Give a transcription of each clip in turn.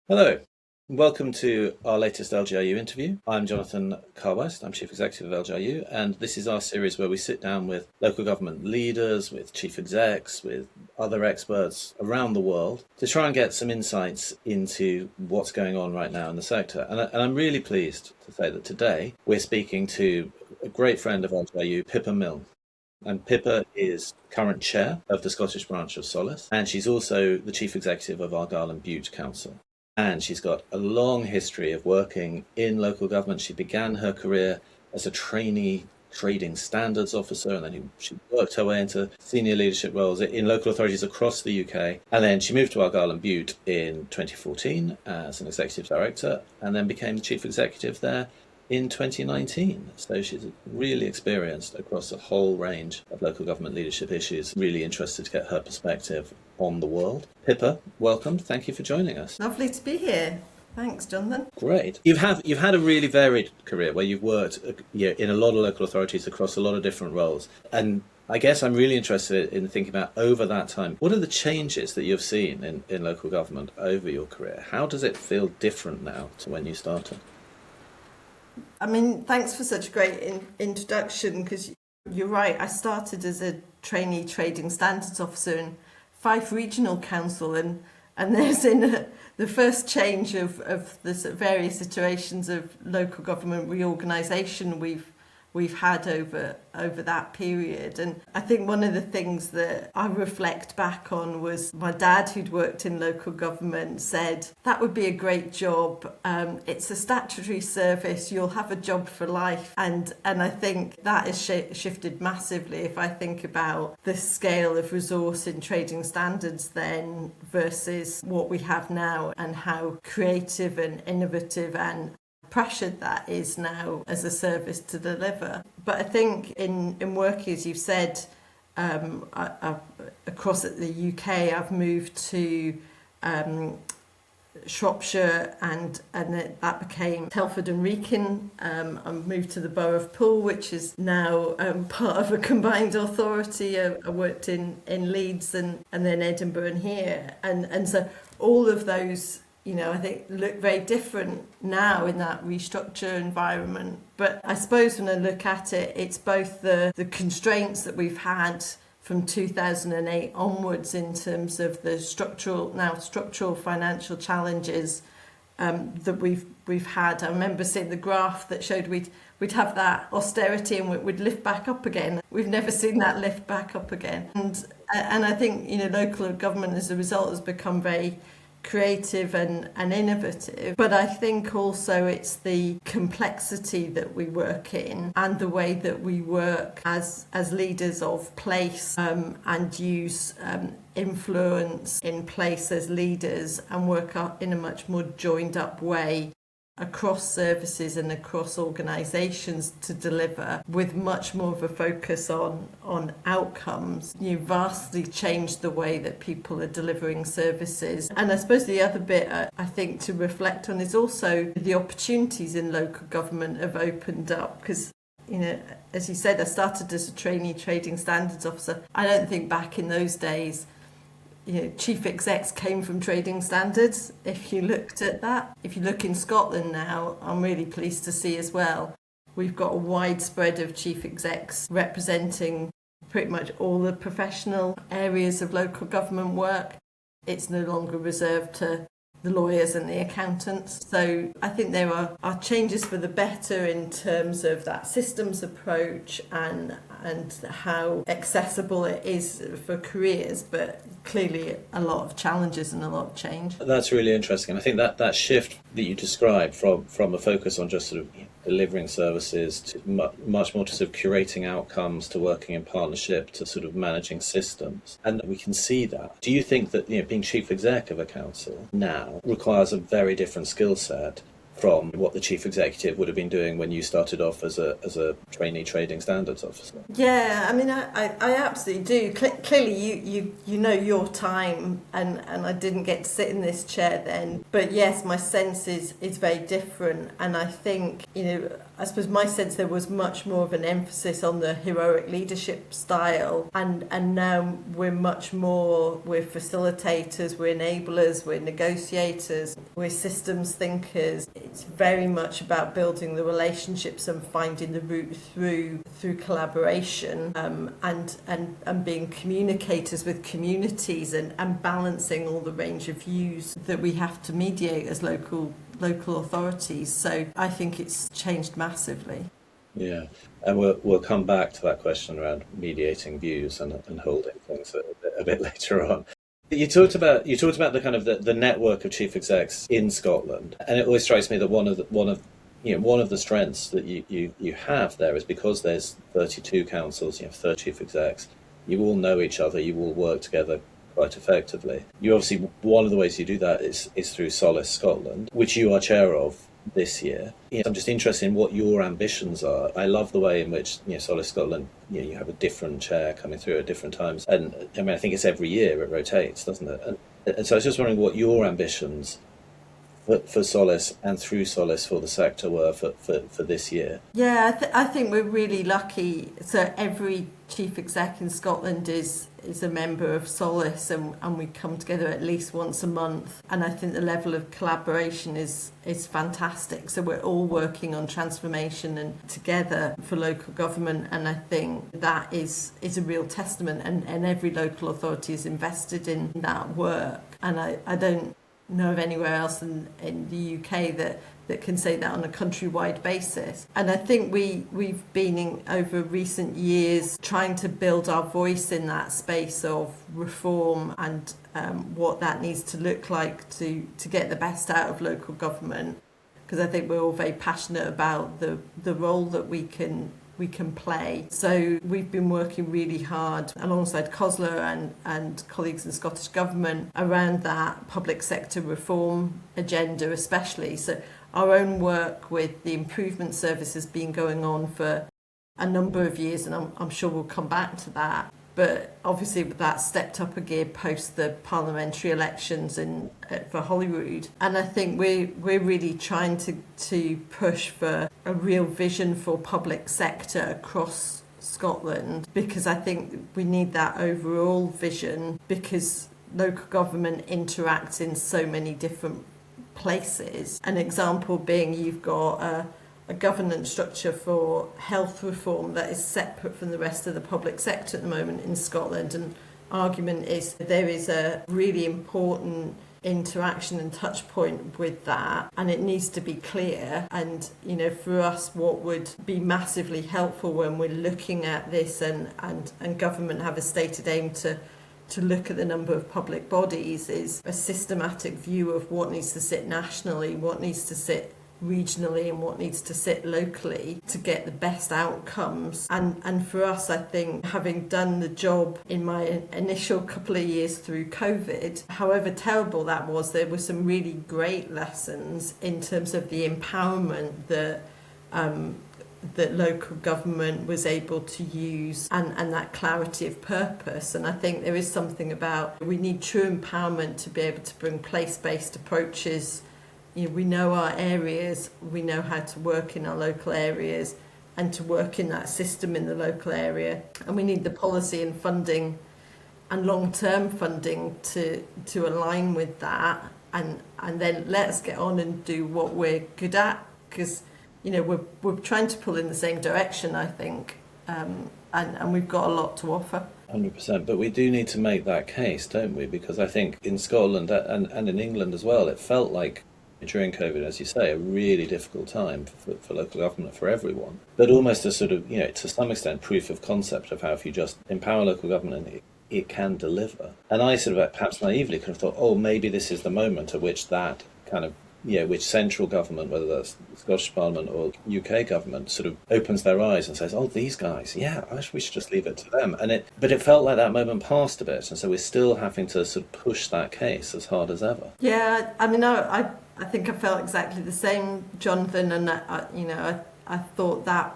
Hello, welcome to our latest LGIU interview. I'm Jonathan Carr-West, I'm Chief Executive of LGIU, and this is our series where we sit down with local government leaders, with chief execs, with other experts around the world to try and get some insights into what's going on right now in the sector. And I'm really pleased to say that today we're speaking to a great friend of LGIU, Pippa Milne. And Pippa is current chair of the Scottish branch of Solace, and she's also the chief executive of Argyll and Bute Council. And she's got a long history of working in local government. She began her career as a trainee trading standards officer, and then she worked her way into senior leadership roles in local authorities across the UK. And then she moved to Argyll and Bute in 2014 as an executive director, and then became the chief executive there in 2019. So she's really experienced across a whole range of local government leadership issues. Really interested to get her perspective on the world. Pippa, welcome. Thank you for joining us. Lovely to be here. Thanks, Jonathan. Great. You've had a really varied career where you've worked in a lot of local authorities across a lot of different roles. And I guess I'm really interested in thinking about over that time, what are the changes that you've seen in local government over your career? How does it feel different now to when you started? I mean, thanks for such a great introduction, because you're right. I started as a trainee trading standards officer in Fife Regional Council, and there's the first change of the various iterations of local government reorganisation we've had over that period. And I think one of the things that I reflect back on was my dad, who'd worked in local government, said that would be a great job. It's a statutory service, you'll have a job for life. And I think that has shifted massively if I think about the scale of resource in trading standards then versus what we have now, and how creative and innovative and pressured that is now as a service to deliver. But I think in working, as you've said, across the UK, I've moved to Shropshire, and that became Telford and Wrekin. I moved to the Borough of Poole, which is now part of a combined authority. I worked in Leeds and then Edinburgh and here. And so all of those, I think look very different now in that restructure environment. But I suppose when I look at it, it's both the constraints that we've had from 2008 onwards in terms of the structural financial challenges that we've had. I remember seeing the graph that showed we'd have that austerity and we'd lift back up again. We've never seen that lift back up again. And I think local government as a result has become very creative and innovative, but I think also it's the complexity that we work in and the way that we work as leaders of place, and use influence in place as leaders and work in a much more joined up way across services and across organisations to deliver with much more of a focus on outcomes. You vastly changed the way that people are delivering services. And I suppose the other bit I think to reflect on is also the opportunities in local government have opened up, because as you said, I started as a trainee trading standards officer. I don't think back in those days chief execs came from trading standards, if you looked at that. If you look in Scotland now, I'm really pleased to see as well, we've got a wide spread of chief execs representing pretty much all the professional areas of local government work. It's no longer reserved to the lawyers and the accountants. So I think there are changes for the better in terms of that systems approach and how accessible it is for careers, but clearly a lot of challenges and a lot of change. That's really interesting. I think that shift that you described from a focus on just sort of delivering services to much more to sort of curating outcomes, to working in partnership, to sort of managing systems. And we can see that. Do you think that being chief exec of a council now requires a very different skill set from what the chief executive would have been doing when you started off as a trainee trading standards officer. Yeah, I mean, I absolutely do. Clearly, you know your time, and I didn't get to sit in this chair then. But yes, my sense is very different, and I think, I suppose my sense there was much more of an emphasis on the heroic leadership style, and now we're facilitators, we're enablers, we're negotiators, we're systems thinkers. It's very much about building the relationships and finding the route through collaboration, and being communicators with communities, and balancing all the range of views that we have to mediate as local authorities. So I think it's changed massively. Yeah, and we'll come back to that question around mediating views and holding things a bit later on. You talked about the kind of the network of chief execs in Scotland, and it always strikes me that one of the strengths that you have there is because there's 32 councils, 30 chief execs. You all know each other. You all work together quite effectively. You obviously, one of the ways you do that is through Solace Scotland, which you are chair of this year. I'm just interested in what your ambitions are. I love the way in which Solace Scotland, you have a different chair coming through at different times, and I mean I think it's every year it rotates, doesn't it? And so I was just wondering what your ambitions for Solace and through Solace for the sector were for this year. Yeah, I think we're really lucky. So every chief exec in Scotland is a member of Solace, and we come together at least once a month. And I think the level of collaboration is fantastic. So we're all working on transformation and together for local government. And I think that is a real testament. And every local authority is invested in that work. And I don't know of anywhere else in the UK that can say that on a countrywide basis. And I think we've been over recent years trying to build our voice in that space of reform and what that needs to look like to get the best out of local government, because I think we're all very passionate about the role that we can play. So we've been working really hard alongside COSLA and colleagues in Scottish Government around that public sector reform agenda especially. So our own work with the improvement service has been going on for a number of years, and I'm sure we'll come back to that. But obviously that stepped up a gear post the parliamentary elections for Holyrood. And I think we're really trying to push for a real vision for public sector across Scotland, because I think we need that overall vision, because local government interacts in so many different places. An example being you've got a governance structure for health reform that is separate from the rest of the public sector at the moment in Scotland, and argument is there is a really important interaction and touch point with that, and it needs to be clear. And for us, what would be massively helpful when we're looking at this, and government have a stated aim to look at the number of public bodies, is a systematic view of what needs to sit nationally, what needs to sit regionally, and what needs to sit locally to get the best outcomes. And for us, I think, having done the job in my initial couple of years through COVID, however terrible that was, there were some really great lessons in terms of the empowerment that local government was able to use, and that clarity of purpose. And I think there is something about, we need true empowerment to be able to bring place-based approaches. We know our areas, we know how to work in our local areas and to work in that system in the local area. And we need the policy and funding and long-term funding to align with that, and then let's get on and do what we're good at, because we're trying to pull in the same direction, I think, and we've got a lot to offer. 100%, but we do need to make that case, don't we? Because I think in Scotland and in England as well, it felt like during COVID, as you say, a really difficult time for local government, for everyone, but almost a sort of, to some extent, proof of concept of how if you just empower local government, it can deliver. And I sort of perhaps naively could have thought, maybe this is the moment at which that kind of which central government, whether that's the Scottish Parliament or UK government, sort of opens their eyes and says, "Oh, these guys, yeah, we should just leave it to them." But it felt like that moment passed a bit, and so we're still having to sort of push that case as hard as ever. Yeah, I mean, I think I felt exactly the same, Jonathan, and I thought that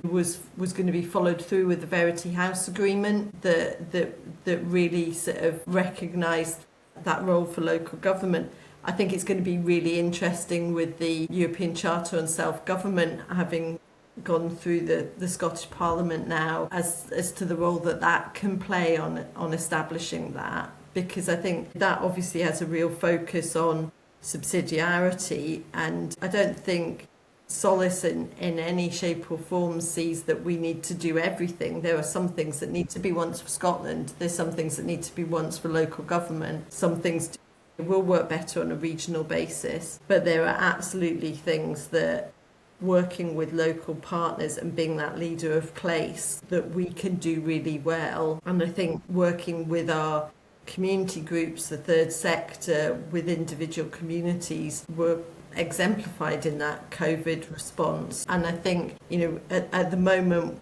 was going to be followed through with the Verity House agreement that really sort of recognised that role for local government. I think it's going to be really interesting with the European Charter on Self-Government having gone through the Scottish Parliament now as to the role that can play on establishing that, because I think that obviously has a real focus on subsidiarity, and I don't think Solace in any shape or form sees that we need to do everything. There are some things that need to be once for Scotland, there's some things that need to be once for local government, some things will work better on a regional basis, but there are absolutely things that working with local partners and being that leader of place that we can do really well. And I think working with our community groups, the third sector, with individual communities, were exemplified in that COVID response. And I think, at the moment,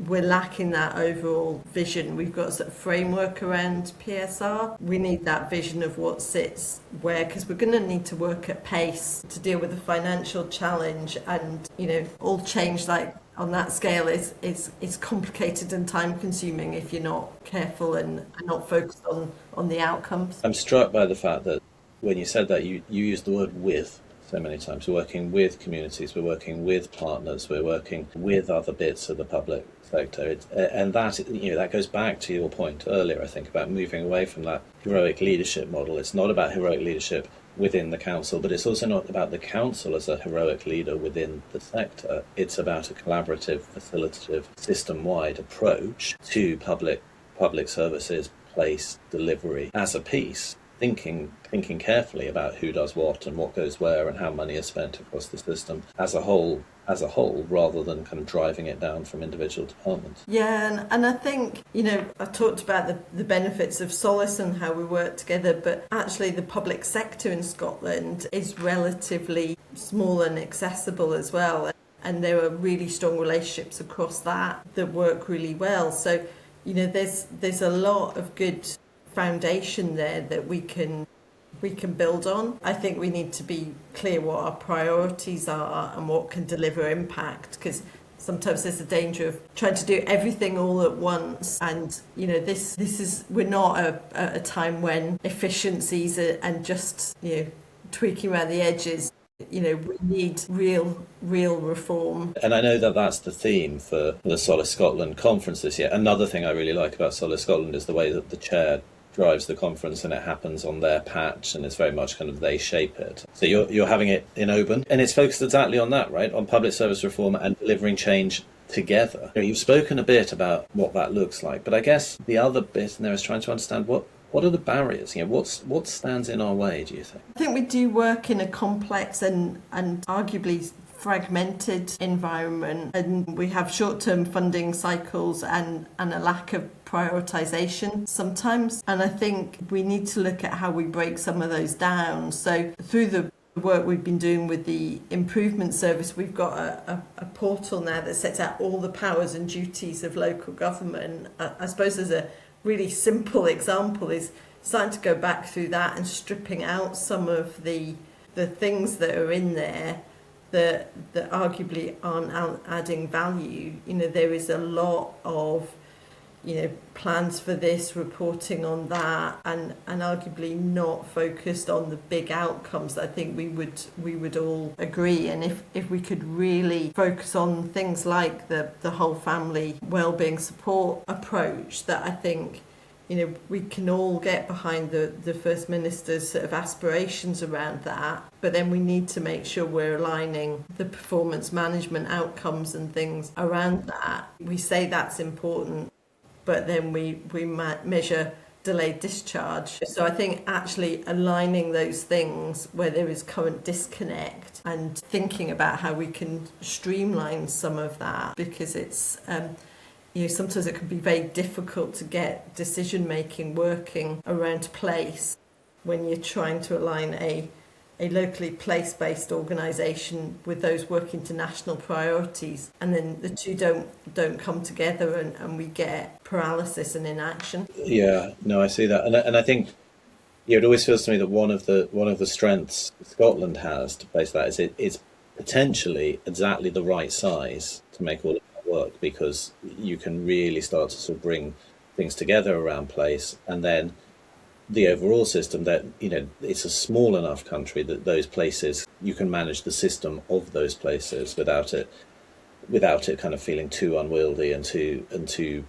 we're lacking that overall vision. We've got a sort of framework around PSR. We need that vision of what sits where, because we're going to need to work at pace to deal with the financial challenge, and all change like on that scale is complicated and time consuming if you're not careful and not focused on the outcomes. I'm struck by the fact that when you said that, you used the word "with" so many times. We're working with communities, we're working with partners, we're working with other bits of the public sector. And that goes back to your point earlier, I think, about moving away from that heroic leadership model. It's not about heroic leadership within the council, but it's also not about the council as a heroic leader within the sector. It's about a collaborative, facilitative, system-wide approach to public services, place, delivery as a piece. Thinking carefully about who does what and what goes where and how money is spent across the system as a whole, rather than kind of driving it down from individual departments. Yeah, and I think, I talked about the benefits of Solace and how we work together, but actually the public sector in Scotland is relatively small and accessible as well. And there are really strong relationships across that work really well. So, there's a lot of good foundation there that we can build on. I think we need to be clear what our priorities are and what can deliver impact, because sometimes there's a danger of trying to do everything all at once. And this is, we're not at a time when efficiencies and just tweaking around the edges. We need real reform. And I know that that's the theme for the Solace Scotland conference this year. Another thing I really like about Solace Scotland is the way that the chair drives the conference, and it happens on their patch, and it's very much kind of they shape it. So you're having it in Oban, and it's focused exactly on that, right? On public service reform and delivering change together. You've spoken a bit about what that looks like, but I guess the other bit in there is trying to understand what are the barriers? What stands in our way, do you think? I think we do work in a complex and arguably fragmented environment, and we have short-term funding cycles and a lack of prioritisation sometimes. And I think we need to look at how we break some of those down. So through the work we've been doing with the improvement service, we've got a portal now that sets out all the powers and duties of local government. I suppose as a really simple example is starting to go back through that and stripping out some of the things that are in there that arguably aren't adding value. There is a lot of plans for this, reporting on that, and arguably not focused on the big outcomes that I think we would all agree. And if we could really focus on things like the whole family wellbeing support approach, that I think we can all get behind the First Minister's sort of aspirations around that, but then we need to make sure we're aligning the performance management outcomes and things around that. We say that's important, but then we measure delayed discharge. So I think actually aligning those things where there is current disconnect and thinking about how we can streamline some of that, because it's sometimes it can be very difficult to get decision making working around place when you're trying to align a a locally place-based organisation with those working to national priorities, and then the two don't come together, and we get paralysis and inaction. Yeah, no, I see that, and I think it always feels to me that one of the strengths Scotland has to face that is it's potentially exactly the right size to make all of that work, because you can really start to sort of bring things together around place, and then the overall system that it's a small enough country that those places, you can manage the system of those places without it kind of feeling too unwieldy and too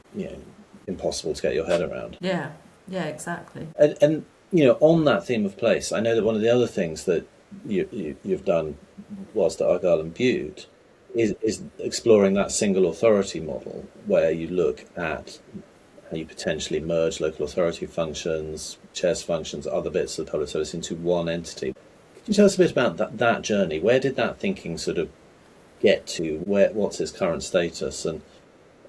impossible to get your head around. Yeah, exactly. And on that theme of place, I know that one of the other things that you've done whilst at Argyll and Bute is exploring that single authority model, where you look at how you potentially merge local authority functions, chess functions, other bits of the public service into one entity. Could you tell us a bit about that journey? Where did that thinking sort of get to? What's its current status, and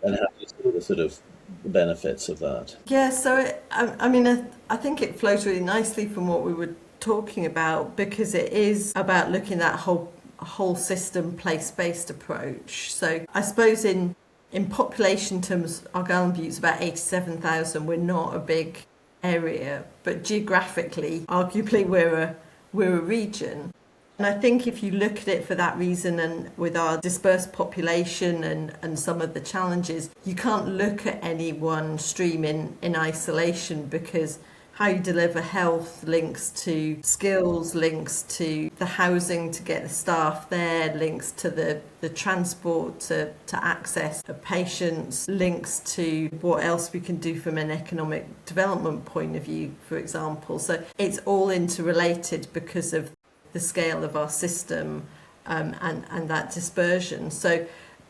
how do you see the sort of the benefits of that? Yeah, so I think it flows really nicely from what we were talking about, because it is about looking at whole system place-based approach. So I suppose in population terms, Argyll and Bute is about 87,000. We're not a big area, but geographically, arguably we're a region. And I think if you look at it for that reason, and with our dispersed population and some of the challenges, you can't look at any one stream in isolation, because how you deliver health links to skills, links to the housing to get the staff there, links to the transport to access the patients, links to what else we can do from an economic development point of view, for example. So it's all interrelated because of the scale of our system, and that dispersion. So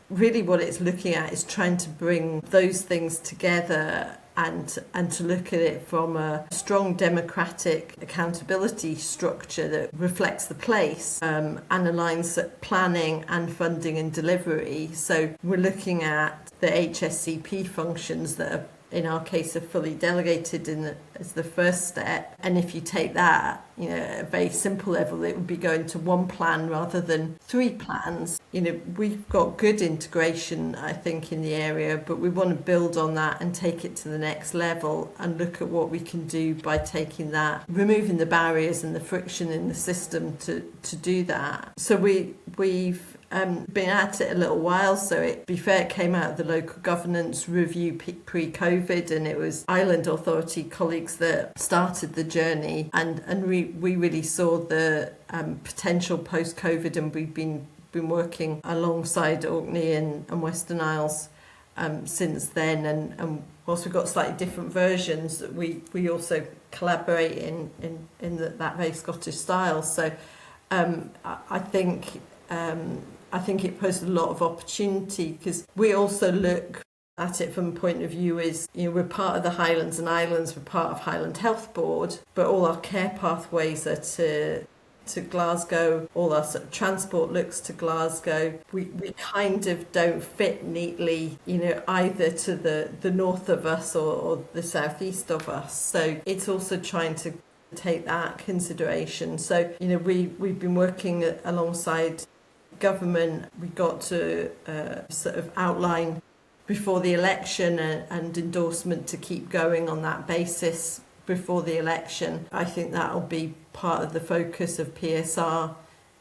really what it's looking at is trying to bring those things together, and to look at it from a strong democratic accountability structure that reflects the place, and aligns planning and funding and delivery. So we're looking at the HSCP functions that are, in our case, are fully delegated as the first step. And if you take that, at a very simple level, it would be going to one plan rather than three plans. We've got good integration, I think, in the area, but we want to build on that and take it to the next level, and look at what we can do by taking that, removing the barriers and the friction in the system to do that. So we've been at it a little while. So to be fair, it came out of the local governance review pre-COVID, and it was Island Authority colleagues that started the journey, and we really saw the potential post-COVID, and we've been working alongside Orkney and Western Isles since then, and whilst we've got slightly different versions, we also collaborate in that very Scottish style. So I think it poses a lot of opportunity, because we also look at it from a point of view is, we're part of the Highlands and Islands, we're part of Highland Health Board, but all our care pathways are to Glasgow, all our sort of transport looks to Glasgow. We kind of don't fit neatly, either to the north of us or the southeast of us. So it's also trying to take that consideration. So, we've been working alongside government. We got to sort of outline before the election and endorsement to keep going on that basis before the election. I think that'll be part of the focus of PSR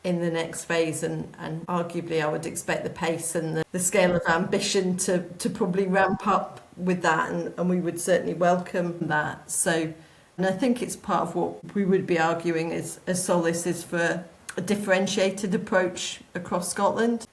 in the next phase, and arguably I would expect the pace and the scale of ambition to probably ramp up with that, and we would certainly welcome that. So, and I think it's part of what we would be arguing as Solace is for a differentiated approach across Scotland.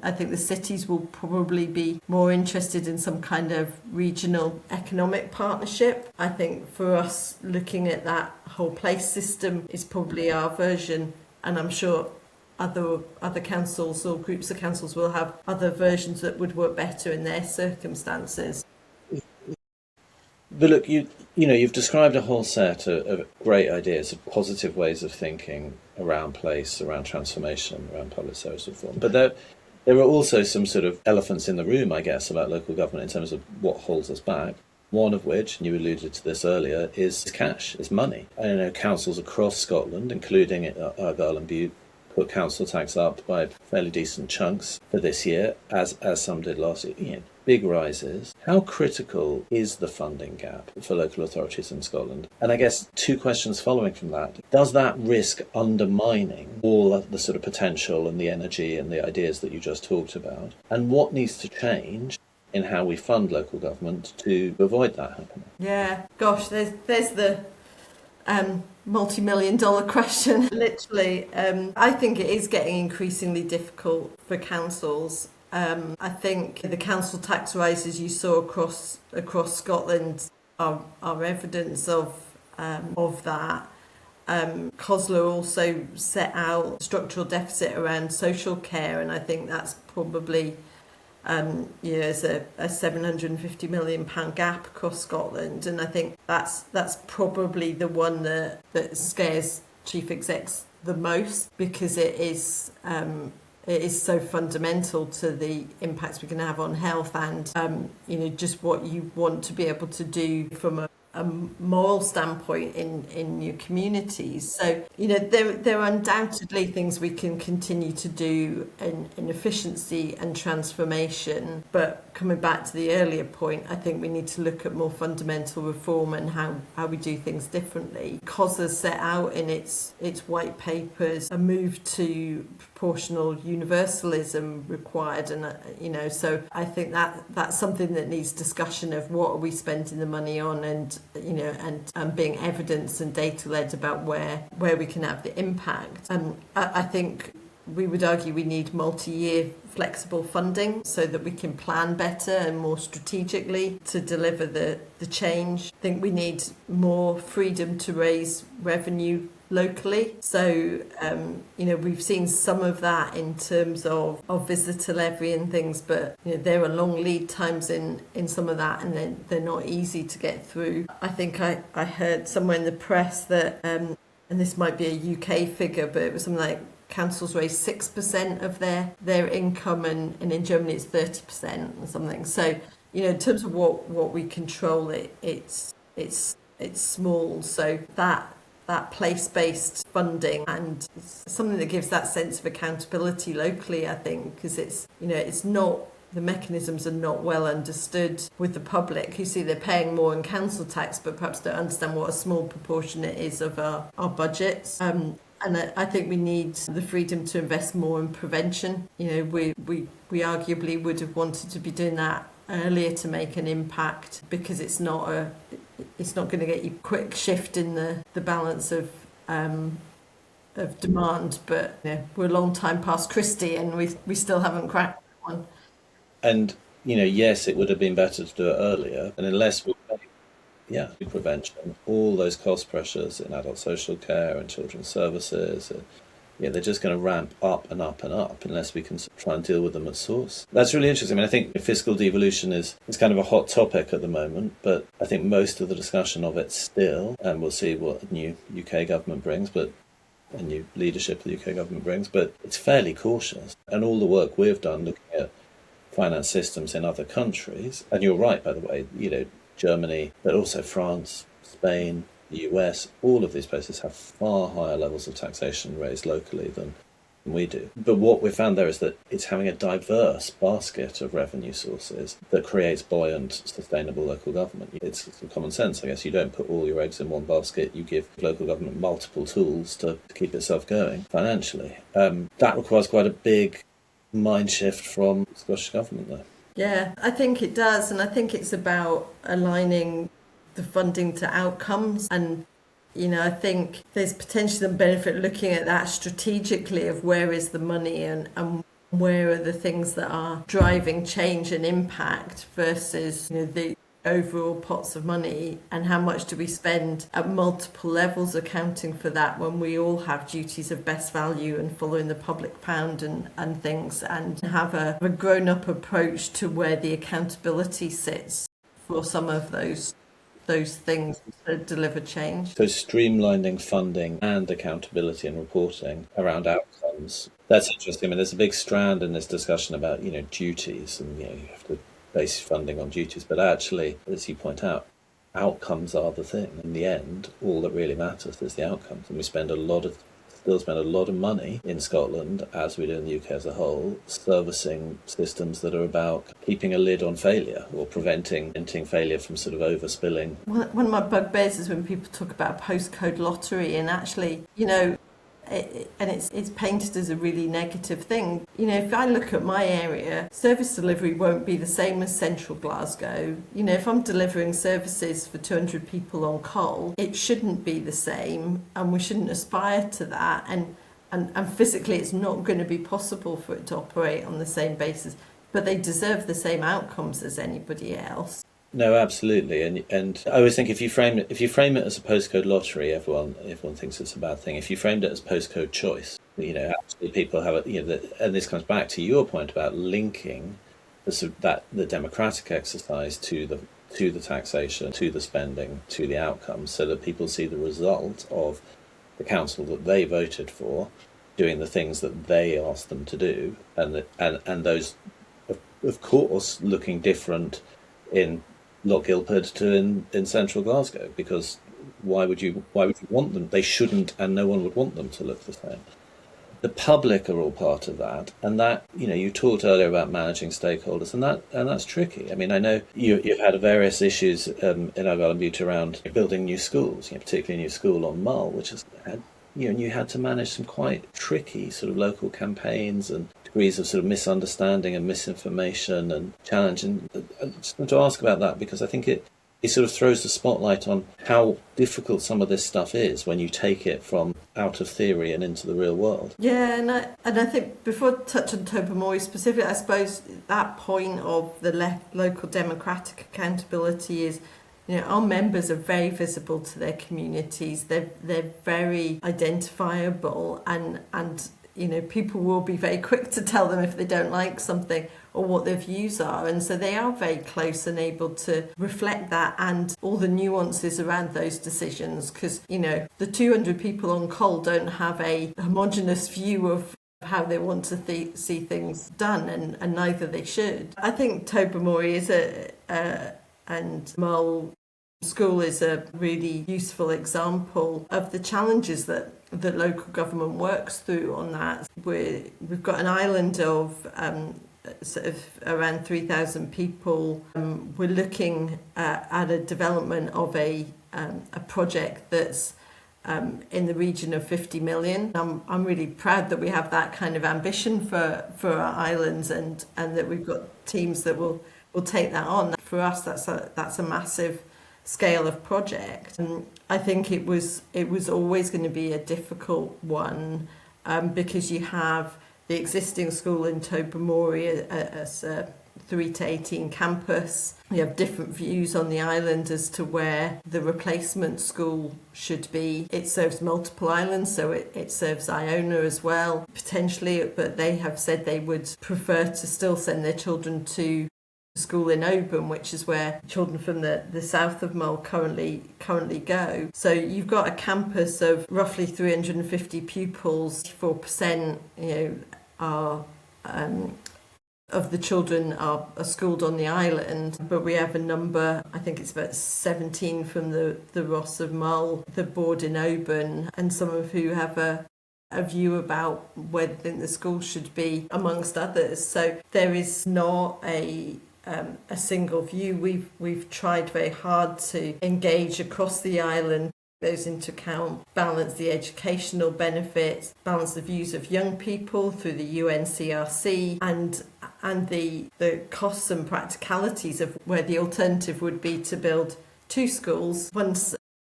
I think the cities will probably be more interested in some kind of regional economic partnership. I think for us, looking at that whole place system is probably our version, and I'm sure other councils or groups of councils will have other versions that would work better in their circumstances. But look, you've described a whole set of great ideas, of positive ways of thinking around place, around transformation, around public service reform. But there are also some sort of elephants in the room, I guess, about local government in terms of what holds us back. One of which, and you alluded to this earlier, is cash, is money. I know councils across Scotland, including Argyll and Bute, put council tax up by fairly decent chunks for this year, as some did last year. Big rises. How critical is the funding gap for local authorities in Scotland? And I guess two questions following from that. Does that risk undermining all of the sort of potential and the energy and the ideas that you just talked about? And what needs to change in how we fund local government to avoid that happening? Yeah, gosh, there's the multi-million-dollar question. Literally, I think it is getting increasingly difficult for councils. I think the council tax rises you saw across Scotland are evidence of that. COSLA also set out structural deficit around social care, and I think that's probably there's a £750 million gap across Scotland, and I think that's probably the one that scares chief execs the most, because it is so fundamental to the impacts we can have on health and just what you want to be able to do from a moral standpoint in your communities. So there are undoubtedly things we can continue to do in efficiency and transformation, but coming back to the earlier point, I think we need to look at more fundamental reform and how we do things differently. COSLA set out in its white papers a move to proportional universalism required, and so I think that's something that needs discussion of what are we spending the money on, and being evidence and data led about where we can have the impact. I think we would argue we need multi-year flexible funding so that we can plan better and more strategically to deliver the change. I think we need more freedom to raise revenue locally. So, we've seen some of that in terms of visitor levy and things, but there are long lead times in some of that, and they're not easy to get through. I think I heard somewhere in the press that, and this might be a UK figure, but it was something like councils raise 6% of their income, and in Germany it's 30% or something. So, in terms of what we control, it's small. So that place-based funding and something that gives that sense of accountability locally, I think, because it's not, the mechanisms are not well understood with the public, who see they're paying more in council tax but perhaps don't understand what a small proportion it is of our budgets. And I think we need the freedom to invest more in prevention. We arguably would have wanted to be doing that earlier to make an impact, because it's not going to get you a quick shift in the balance of demand. But we're a long time past Christie, and we still haven't cracked one. And yes, it would have been better to do it earlier, and unless we prevention, all those cost pressures in adult social care and children's services, they're just going to ramp up and up and up unless we can try and deal with them at source. That's really interesting. I mean, I think fiscal devolution is kind of a hot topic at the moment, but I think most of the discussion of it still, and we'll see what a new UK government brings, but a new leadership the UK government brings, but it's fairly cautious. And all the work we've done looking at finance systems in other countries, and you're right, by the way, Germany, but also France, Spain, the US, all of these places have far higher levels of taxation raised locally than we do. But what we found there is that it's having a diverse basket of revenue sources that creates buoyant, sustainable local government. It's common sense, I guess. You don't put all your eggs in one basket. You give local government multiple tools to keep itself going financially. That requires quite a big mind shift from the Scottish government, though. Yeah, I think it does, and I think it's about aligning the funding to outcomes. And I think there's potentially some benefit looking at that strategically, of where is the money and where are the things that are driving change and impact versus the overall pots of money, and how much do we spend at multiple levels accounting for that, when we all have duties of best value and following the public pound and things, and have a grown-up approach to where the accountability sits for some of those things to deliver change. So streamlining funding and accountability and reporting around outcomes. That's interesting. I mean, there's a big strand in this discussion about, duties, and you have to base funding on duties, but actually, as you point out, outcomes are the thing. In the end, all that really matters is the outcomes, and we still spend a lot of money in Scotland, as we do in the UK as a whole, servicing systems that are about keeping a lid on failure or preventing failure from sort of overspilling. One of my bugbears is when people talk about a postcode lottery, and actually, it's painted as a really negative thing. If I look at my area, service delivery won't be the same as central Glasgow. If I'm delivering services for 200 people on Mull, it shouldn't be the same, and we shouldn't aspire to that. And physically, it's not going to be possible for it to operate on the same basis. But they deserve the same outcomes as anybody else. No, absolutely, and I always think if you frame it as a postcode lottery, everyone thinks it's a bad thing. If you framed it as postcode choice, actually people have and this comes back to your point about linking the democratic exercise to the taxation, to the spending, to the outcomes, so that people see the result of the council that they voted for doing the things that they asked them to do, and those, of course, looking different in Lochgilphead to in central Glasgow, because why would you want them? They shouldn't, and no one would want them to look the same. The public are all part of that, and that you talked earlier about managing stakeholders, and that's tricky. I mean, I know you've had various issues in Argyll and Bute around building new schools, particularly a new school on Mull, which has had and you had to manage some quite tricky sort of local campaigns and degrees of sort of misunderstanding and misinformation and challenge. And I just want to ask about that, because I think it sort of throws the spotlight on how difficult some of this stuff is when you take it from out of theory and into the real world. Yeah, and I think before I touch on Tobermory specifically, I suppose that point of the local democratic accountability is, our members are very visible to their communities. They're very identifiable, and people will be very quick to tell them if they don't like something or what their views are. And so they are very close and able to reflect that and all the nuances around those decisions, because, the 200 people on Mull don't have a homogenous view of how they want to see things done, and neither they should. I think Tobermory is and Mull School is a really useful example of the challenges that local government works through on that. We've got an island of sort of around 3,000 people. We're looking at a development of a project that's in the region of 50 million. I'm really proud that we have that kind of ambition for our islands, and that we've got teams that will take that on. For us, that's a massive scale of project. And I think it was always going to be a difficult one, because you have the existing school in Tobermory as a 3 to 18 campus. You have different views on the island as to where the replacement school should be. It serves multiple islands, so it serves Iona as well, potentially, but they have said they would prefer to still send their children to school in Oban, which is where children from the south of Mull currently go. So you've got a campus of roughly 350 pupils. 4% are of the children are schooled on the island, but we have a number, I think it's about 17 from the Ross of Mull, the board in Oban, and some of who have a view about where they think the school should be, amongst others. So there is not a single view. We've tried very hard to engage across the island, those into account, balance the educational benefits, balance the views of young people through the UNCRC, and the costs and practicalities of where the alternative would be to build 2 schools, one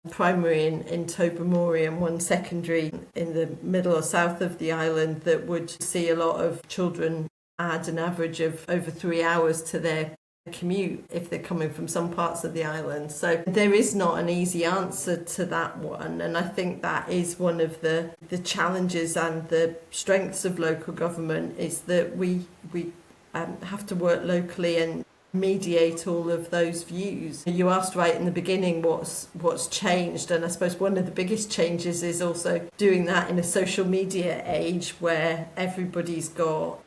primary in Tobermory and one secondary in the middle or south of the island, that would see a lot of children add an average of over 3 hours to their commute if they're coming from some parts of the island. So there is not an easy answer to that one, and I think that is one of the challenges and the strengths of local government, is that we have to work locally and mediate all of those views. You asked right in the beginning what's changed, and I suppose one of the biggest changes is also doing that in a social media age where everybody's got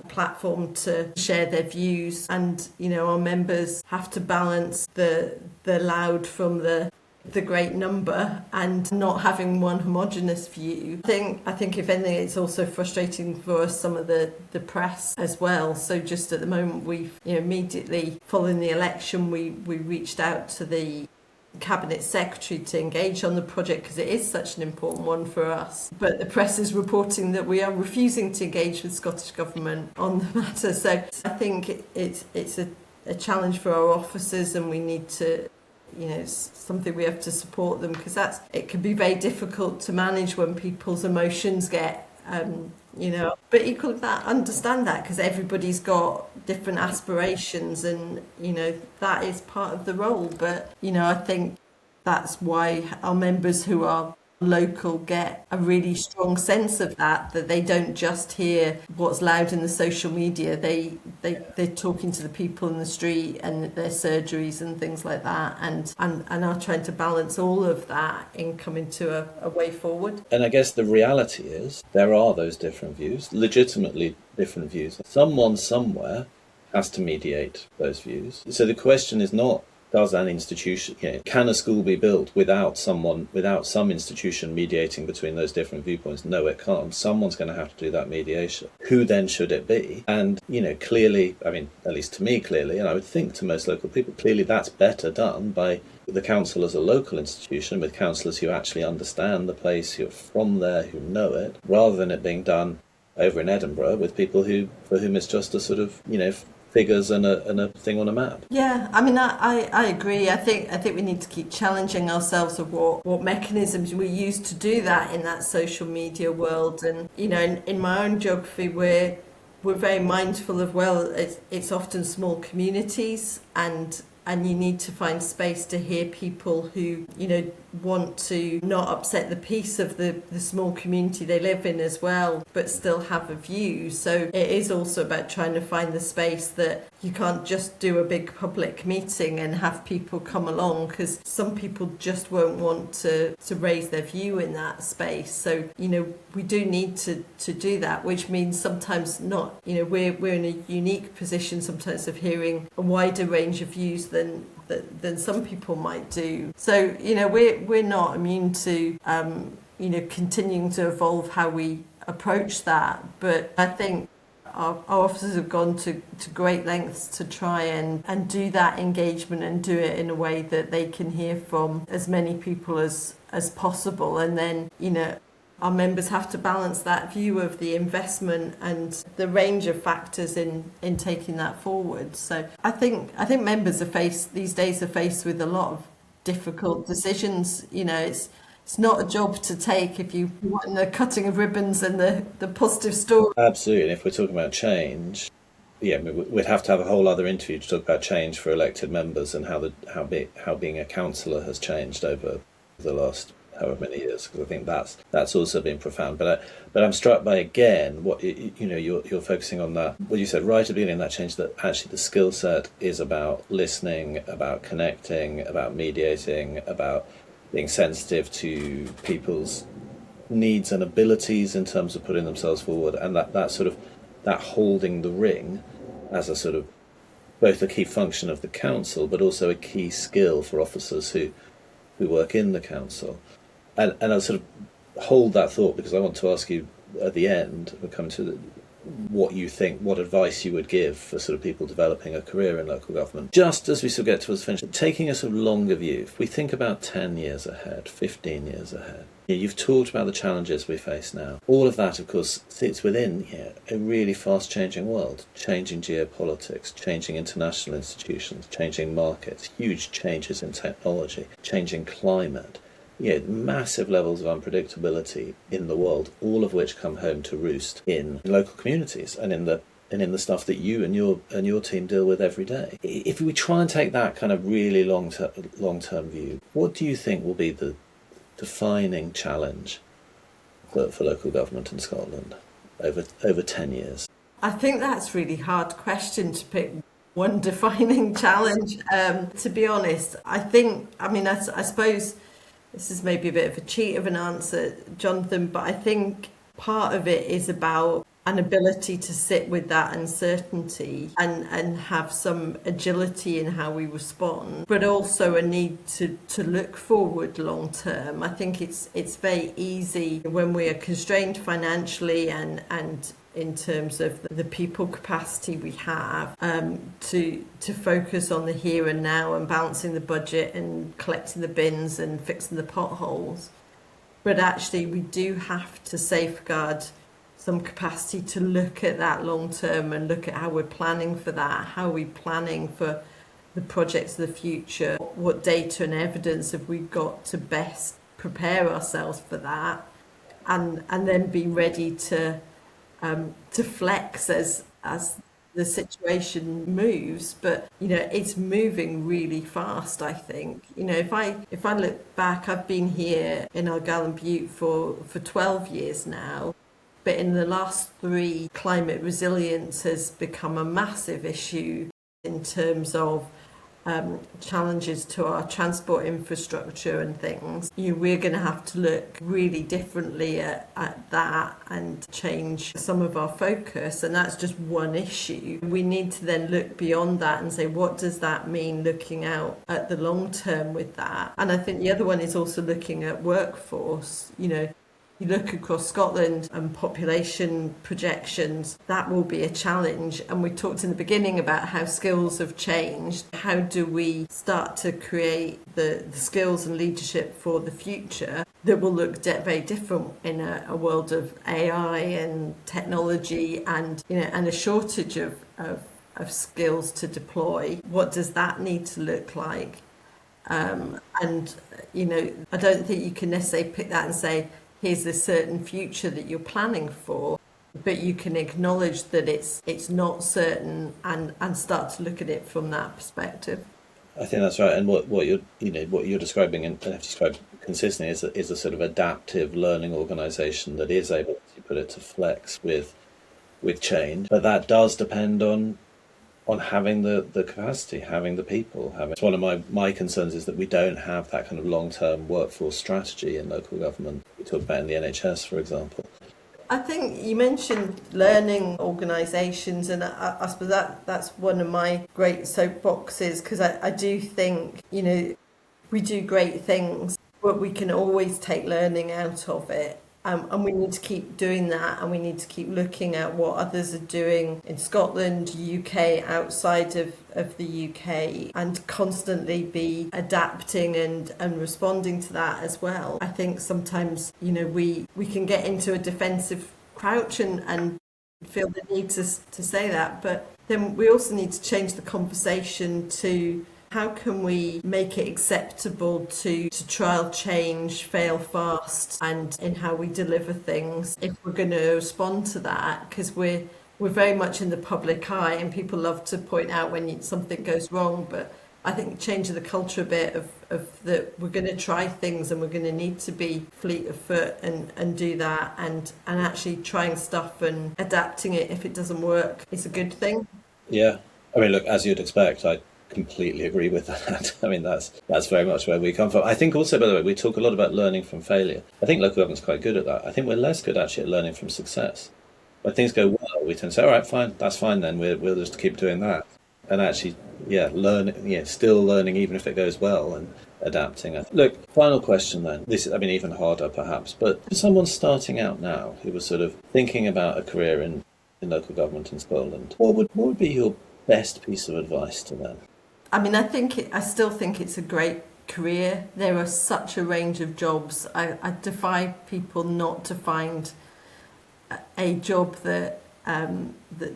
platform to share their views, and our members have to balance the loud from the great number and not having one homogenous view. I think if anything, it's also frustrating for some of the press as well. So just at the moment, we've immediately following the election, we reached out to the Cabinet Secretary to engage on the project because it is such an important one for us. But the press is reporting that we are refusing to engage with Scottish Government on the matter. So I think it's a challenge for our officers, and we need to, something we have to support them, because it can be very difficult to manage when people's emotions get but equally understand that, because everybody's got different aspirations, and that is part of the role. But I think that's why our members who are local get a really strong sense of that they don't just hear what's loud in the social media. They're talking to the people in the street and their surgeries and things like that, and are trying to balance all of that in coming to a way forward. And I guess the reality is there are those different views, legitimately different views. Someone somewhere has to mediate those views. So the question is not, does an institution, can a school be built without some institution mediating between those different viewpoints? No, it can't. Someone's going to have to do that mediation. Who then should it be? And, clearly, I mean, at least to me, clearly, and I would think to most local people, clearly that's better done by the council as a local institution, with councillors who actually understand the place, who are from there, who know it, rather than it being done over in Edinburgh with people for whom it's just a sort of, figures and a thing on a map. Yeah, I mean, I agree. I think we need to keep challenging ourselves of what mechanisms we use to do that in that social media world. And in my own geography, we're very mindful of, it's often small communities, and you need to find space to hear people who want to not upset the peace of the small community they live in as well, but still have a view. So it is also about trying to find the space that you can't just do a big public meeting and have people come along, because some people just won't want to raise their view in that space. So we do need to do that, which means sometimes not, we're in a unique position sometimes of hearing a wider range of views than some people might do. So we're not immune to continuing to evolve how we approach that, but I think our officers have gone to great lengths to try and do that engagement and do it in a way that they can hear from as many people as possible. And then our members have to balance that view of the investment and the range of factors in taking that forward. So I think members these days are faced with a lot of difficult decisions. It's not a job to take if you want the cutting of ribbons and the positive story. Absolutely. And if we're talking about change, we'd have to have a whole other interview to talk about change for elected members and how being a councillor has changed over the last however many years, because I think that's also been profound. But I'm struck by, again, what you're focusing on, that what you said right at the beginning, that change, that actually the skill set is about listening, about connecting, about mediating, about being sensitive to people's needs and abilities in terms of putting themselves forward, and that sort of that holding the ring as a sort of both a key function of the council, but also a key skill for officers who work in the council. And I'll sort of hold that thought, because I want to ask you at the end, we'll come to what you think, what advice you would give for sort of people developing a career in local government. Just as we sort of get towards finish, taking a sort of longer view, if we think about 10 years ahead, 15 years ahead, you've talked about the challenges we face now. All of that, of course, sits within a really fast-changing world, changing geopolitics, changing international institutions, changing markets, huge changes in technology, changing climate. Massive levels of unpredictability in the world, all of which come home to roost in local communities and in the stuff that you and your team deal with every day. If we try and take that kind of really long-term view, what do you think will be the defining challenge for local government in Scotland over 10 years? I think that's a really hard question to pick one defining challenge. To be honest, I suppose this is maybe a bit of a cheat of an answer, Jonathan, but I think part of it is about an ability to sit with that uncertainty and have some agility in how we respond, but also a need to look forward long term. I think it's very easy when we are constrained financially and in terms of the people capacity we have, to focus on the here and now and balancing the budget and collecting the bins and fixing the potholes. But actually we do have to safeguard some capacity to look at that long term and look at how we're planning for that, how we're planning for the projects of the future, what data and evidence have we got to best prepare ourselves for that, and then be ready to flex as the situation moves. But it's moving really fast. I think if I look back, I've been here in Argyll and Bute for 12 years now. But in the last 3, climate resilience has become a massive issue in terms of challenges to our transport infrastructure and things. We're going to have to look really differently at that and change some of our focus. And that's just one issue. We need to then look beyond that and say, what does that mean looking out at the long term with that? And I think the other one is also looking at workforce. You look across Scotland and population projections, that will be a challenge. And we talked in the beginning about how skills have changed. How do we start to create the skills and leadership for the future that will look very different in a world of AI and technology and a shortage of skills to deploy? What does that need to look like? I don't think you can necessarily pick that and say, here's a certain future that you're planning for, but you can acknowledge that it's not certain and start to look at it from that perspective. I think that's right. And what you're describing and have described consistently is a sort of adaptive learning organisation that is able, to put it, to flex with change. But that does depend on having the capacity, having the people. It's one of my concerns is that we don't have that kind of long-term workforce strategy in local government. We talk about in the NHS, for example. I think you mentioned learning organisations, and I suppose that's one of my great soapboxes, because I do think, we do great things, but we can always take learning out of it. And we need to keep doing that, and we need to keep looking at what others are doing in Scotland, UK, outside of the UK, and constantly be adapting and responding to that as well. I think sometimes, we can get into a defensive crouch and feel the need to say that, but then we also need to change the conversation to how can we make it acceptable to trial change, fail fast, and in how we deliver things if we're going to respond to that? Because we're very much in the public eye, and people love to point out when something goes wrong. But I think changing the culture a bit of that we're going to try things and we're going to need to be fleet of foot and do that, and actually trying stuff and adapting it if it doesn't work is a good thing. Yeah. I mean, look, as you'd expect, I completely agree with that. I mean, that's very much where we come from. I think also, by the way, we talk a lot about learning from failure. I think local government's quite good at that. I think we're less good actually at learning from success. When things go well, we tend to say, all right, fine, that's fine then, we'll just keep doing that. And actually, still learning even if it goes well and adapting. Look, final question then. This is, even harder perhaps, but for someone starting out now who was sort of thinking about a career in local government in Scotland, what would be your best piece of advice to them? I still think it's a great career. There are such a range of jobs. I defy people not to find a job that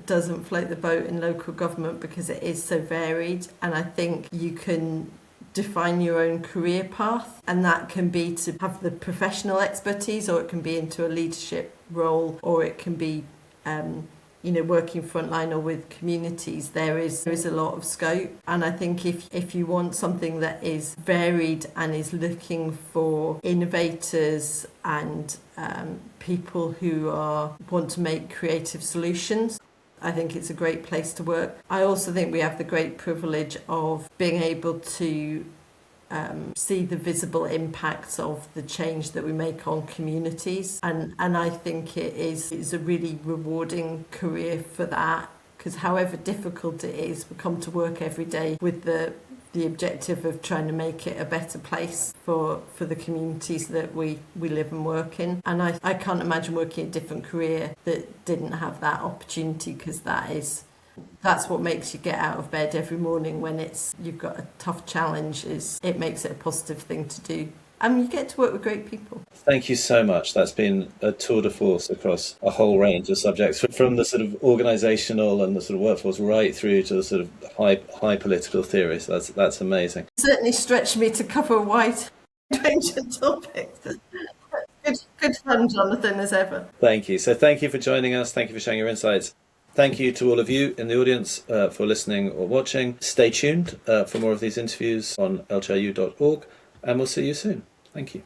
doesn't float the boat in local government, because it is so varied. And I think you can define your own career path, and that can be to have the professional expertise, or it can be into a leadership role, or it can be working frontline or with communities. There is a lot of scope, and I think if you want something that is varied and is looking for innovators and people who want to make creative solutions, I think it's a great place to work. I also think we have the great privilege of being able to see the visible impacts of the change that we make on communities. And I think it's a really rewarding career for that, because however difficult it is, we come to work every day with the objective of trying to make it a better place for the communities that we live and work in. And I can't imagine working a different career that didn't have that opportunity, because that's what makes you get out of bed every morning when you've got a tough challenge. It makes it a positive thing to do. And you get to work with great people. Thank you so much. That's been a tour de force across a whole range of subjects, from the sort of organisational and the sort of workforce right through to the sort of high political theory. So that's amazing. It certainly stretched me to cover a wide range of topics. Good fun, Jonathan, as ever. Thank you. So thank you for joining us. Thank you for sharing your insights. Thank you to all of you in the audience for listening or watching. Stay tuned for more of these interviews on lgiu.org, and we'll see you soon. Thank you.